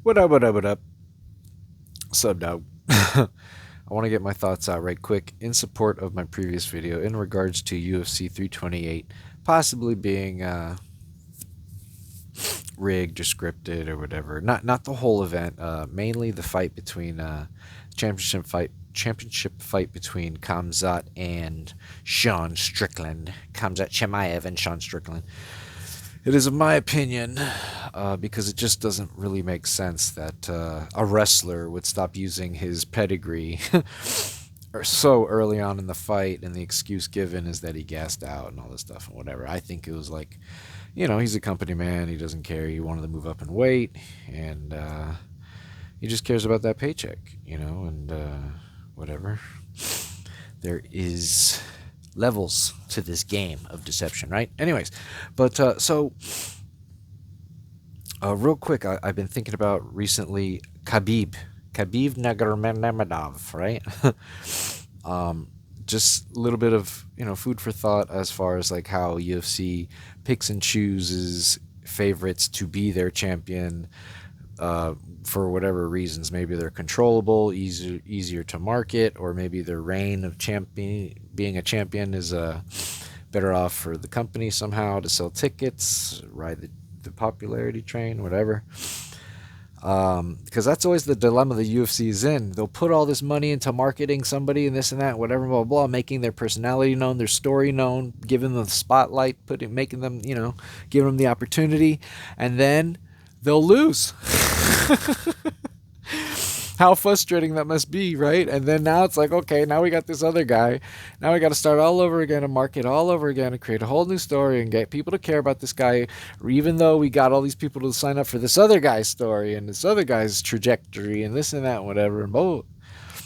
What up? Sub dog. I want to get my thoughts out right quick in support of my previous video in regards to UFC 328 possibly being rigged or scripted or whatever. Not the whole event. Mainly the fight between championship fight between Kamzat and Sean Strickland. Kamzat Chimaev and Sean Strickland. It is, in my opinion, because it just doesn't really make sense that a wrestler would stop using his pedigree or so early on in the fight, and the excuse given is that he gassed out and all this stuff and whatever. I think it was like, he's a company man. He doesn't care. He wanted to move up in weight, and he just cares about that paycheck, and whatever. There is levels to this game of deception, right? Anyways, but real quick, I've been thinking about recently Khabib Nurmagomedov, right? Just a little bit of food for thought as far as like how UFC picks and chooses favorites to be their champion for whatever reasons. Maybe they're controllable, easier to market, or maybe their reign of being a champion is better off for the company somehow to sell tickets, ride the popularity train, whatever. Because that's always the dilemma the UFC is in. They'll put all this money into marketing somebody and this and that, whatever, blah, blah, blah, making their personality known, their story known, giving them the spotlight, making them, giving them the opportunity, and then they'll lose. How frustrating that must be, right? And then now it's like, okay, now we got this other guy. Now we got to start all over again and market all over again and create a whole new story and get people to care about this guy, even though we got all these people to sign up for this other guy's story and this other guy's trajectory and this and that and whatever. And both,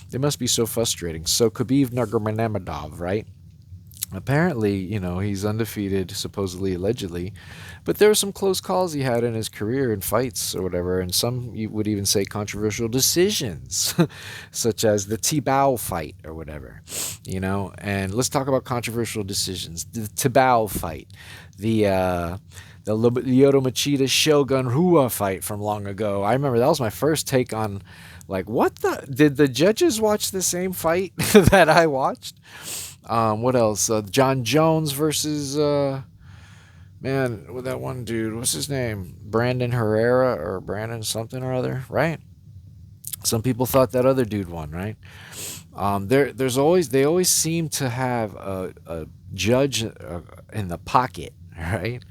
they must be so frustrating. So Khabib Nurmagomedov, right? Apparently, he's undefeated, supposedly, allegedly, but there were some close calls he had in his career in fights or whatever, and some you would even say controversial decisions, such as the Tibau fight or whatever, And let's talk about controversial decisions. The Tibau fight, the Lyoto Machida Shogun Rua fight from long ago. I remember that was my first take on, like, did the judges watch the same fight that I watched? What else? John Jones versus with that one dude, what's his name? Brandon Herrera or Brandon something or other, right? Some people thought that other dude won, right? They always seem to have a judge in the pocket, right?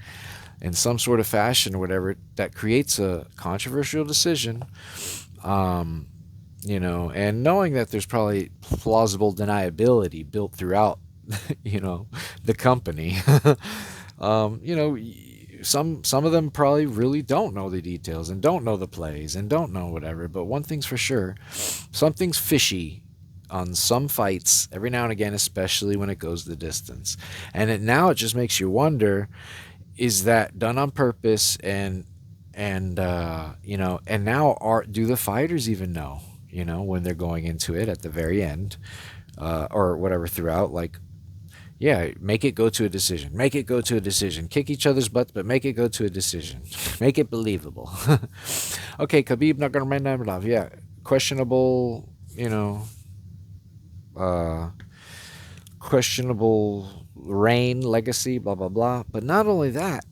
In some sort of fashion or whatever that creates a controversial decision. And knowing that there's probably plausible deniability built throughout, the company, some of them probably really don't know the details and don't know the plays and don't know whatever. But one thing's for sure, something's fishy on some fights every now and again, especially when it goes the distance. And now it just makes you wonder, is that done on purpose? And now do the fighters even know? When they're going into it at the very end, or whatever throughout, like, yeah, make it go to a decision. Make it go to a decision. Kick each other's butts, but make it go to a decision. Make it believable. Okay, Khabib Nurmagomedov, yeah, questionable, questionable reign, legacy, blah, blah, blah. But not only that,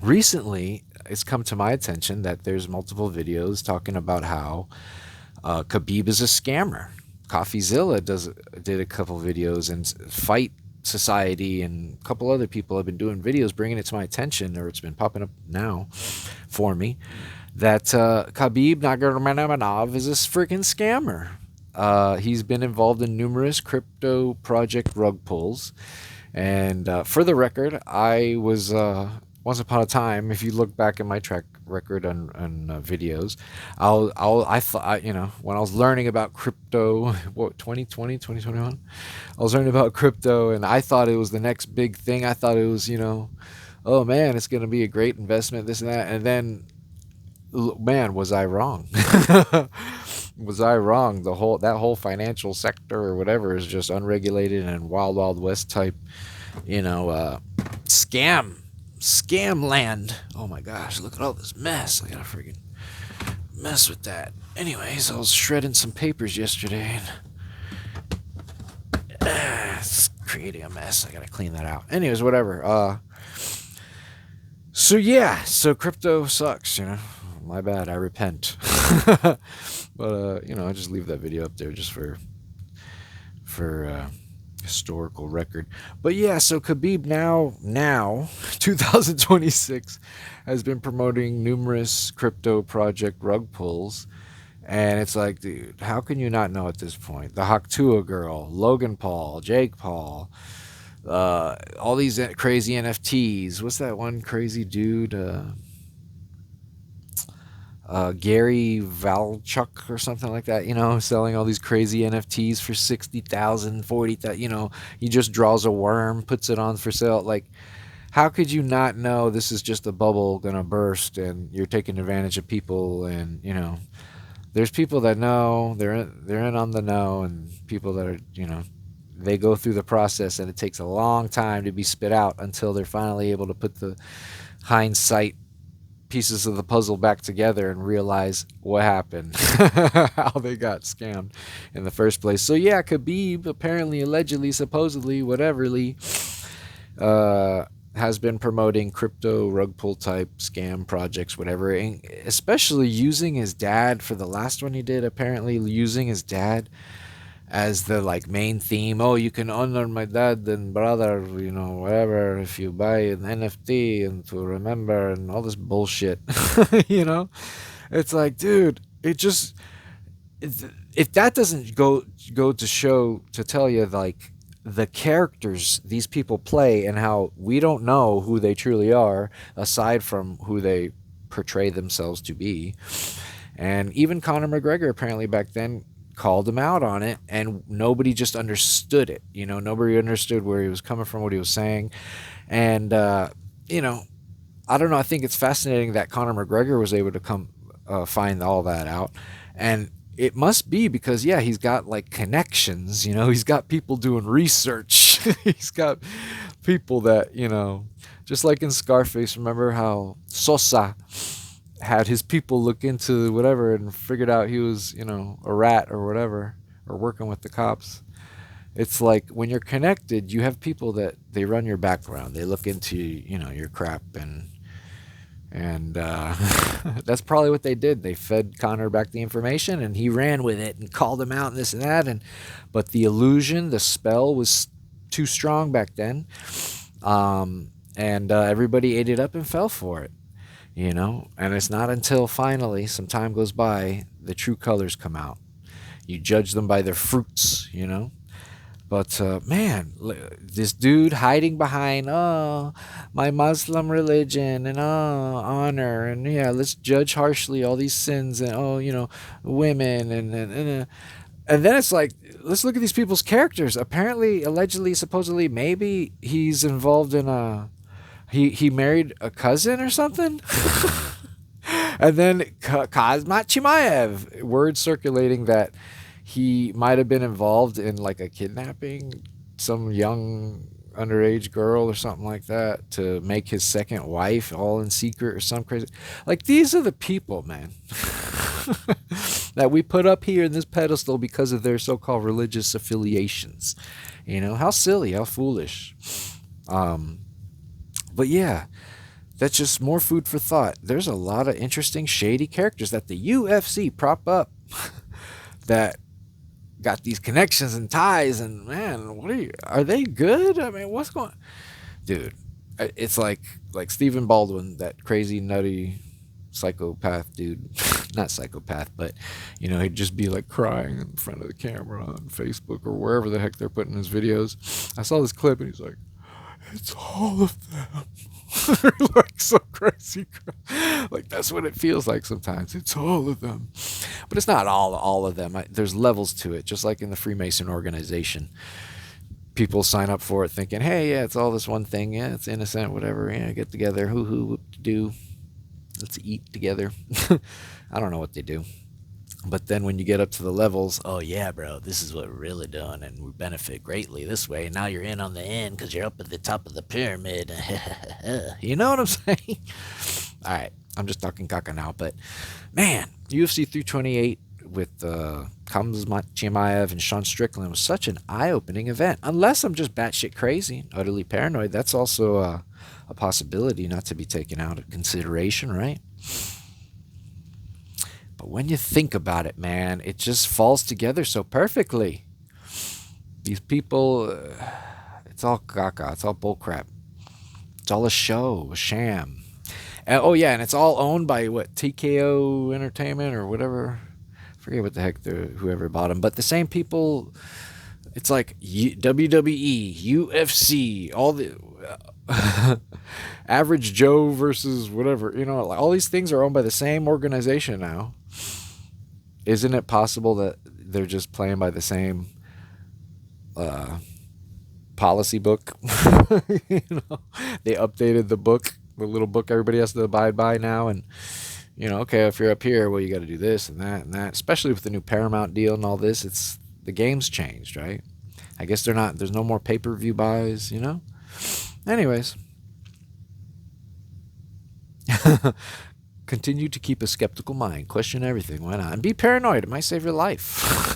recently it's come to my attention that there's multiple videos talking about how Khabib is a scammer. CoffeeZilla did a couple videos, and Fight Society and a couple other people have been doing videos bringing it to my attention, or it's been popping up now for me, that Khabib Nurmagomedov is a freaking scammer. He's been involved in numerous crypto project rug pulls, and for the record, I was once upon a time, if you look back at my track record on videos, I thought, when I was learning about crypto, 2020, 2021, I was learning about crypto, and I thought it was the next big thing. I thought it was, oh man, it's going to be a great investment, this and that. And then, man, was I wrong? Was I wrong? That whole financial sector or whatever is just unregulated and wild, wild west type, scam land. Oh my gosh, look at all this mess. I gotta freaking mess with that. Anyways, I was shredding some papers yesterday and it's creating a mess. I gotta clean that out. Anyways, whatever. So yeah, so crypto sucks, you know. My bad, I repent. But you know, I just leave that video up there just for historical record. But yeah, so Khabib now 2026 has been promoting numerous crypto project rug pulls. And it's like, dude, how can you not know at this point? The Haktua girl, Logan Paul, Jake Paul, all these crazy NFTs. What's that one crazy dude? Gary Valchuk or something like that, you know, selling all these crazy NFTs for 60,000, 40,000, you know, he just draws a worm, puts it on for sale. Like, how could you not know this is just a bubble gonna burst and you're taking advantage of people? And, you know, there's people that know, they're in on the know, and people that are, you know, they go through the process and it takes a long time to be spit out until they're finally able to put the hindsight pieces of the puzzle back together and realize what happened, how they got scammed in the first place. So yeah, Khabib apparently, allegedly, supposedly, whateverly, has been promoting crypto rug pull type scam projects, whatever, and especially using his dad for the last one he did. Apparently, using his dad as the like main theme. Oh, you can honor my dad and brother, you know, whatever, if you buy an NFT and to remember and all this bullshit. You know, it's like, dude, it just if that doesn't go to show to tell you like the characters these people play and how we don't know who they truly are aside from who they portray themselves to be. And even Conor McGregor apparently back then called him out on it, and nobody just understood it. You know, nobody understood where he was coming from, what he was saying. And you know, I don't know, I think it's fascinating that Conor McGregor was able to come find all that out. And it must be because, yeah, he's got like connections, you know, he's got people doing research. He's got people that, you know, just like in Scarface, remember how Sosa had his people look into whatever and figured out he was, you know, a rat or whatever, or working with the cops. It's like when you're connected, you have people that they run your background. They look into, you know, your crap, and that's probably what they did. They fed Connor back the information, and he ran with it and called him out and this and that. And but the illusion, the spell was too strong back then, and everybody ate it up and fell for it. You know, and it's not until finally some time goes by the true colors come out. You judge them by their fruits, you know. But man, this dude hiding behind, oh, my Muslim religion and oh, honor, and yeah, let's judge harshly all these sins, and oh, you know, women, and then it's like, let's look at these people's characters. Apparently, allegedly, supposedly, maybe he's involved in a he married a cousin or something. And then Kazmat Chimaev, word circulating that he might have been involved in like a kidnapping some young underage girl or something like that to make his second wife, all in secret or some crazy. Like, these are the people, man, that we put up here in this pedestal because of their so-called religious affiliations. You know, how silly, how foolish. But yeah, that's just more food for thought. There's a lot of interesting, shady characters that the UFC prop up that got these connections and ties. And man, are they good? I mean, what's going? Dude, it's like Stephen Baldwin, that crazy, nutty psychopath dude. Not psychopath, but you know, he'd just be like crying in front of the camera on Facebook or wherever the heck they're putting his videos. I saw this clip and he's like, it's all of them. Like, so crazy. Like, that's what it feels like sometimes. It's all of them. But it's not all of them. There's levels to it, just like in the Freemason organization. People sign up for it thinking, hey, yeah, it's all this one thing. Yeah, it's innocent, whatever. Yeah, get together. Hoo-hoo, whoop-de-doo. Let's eat together. I don't know what they do. But then when you get up to the levels, oh yeah, bro, this is what we're really doing, and we benefit greatly this way. And now you're in on the end because you're up at the top of the pyramid. You know what I'm saying? All right, I'm just talking caca now, but man, UFC 328 with Khamzat Chimaev and Sean Strickland was such an eye-opening event. Unless I'm just batshit crazy, utterly paranoid, that's also a possibility not to be taken out of consideration, right? But when you think about it, man, it just falls together so perfectly. These people, it's all caca, it's all bullcrap. It's all a show, a sham. And, oh yeah, and it's all owned by what, TKO Entertainment or whatever. I forget what the heck whoever bought them, but the same people. It's like WWE, UFC, all the Average Joe versus whatever. You know, like all these things are owned by the same organization now. Isn't it possible that they're just playing by the same uh, policy book? You know, they updated the book, the little book everybody has to abide by now, and okay, if you're up here, well, you got to do this and that and that. Especially with the new Paramount deal and all this, it's the game's changed, right? I guess they're not. There's no more pay-per-view buys, you know. Anyways, continue to keep a skeptical mind, question everything. Why not? And be paranoid. It might save your life.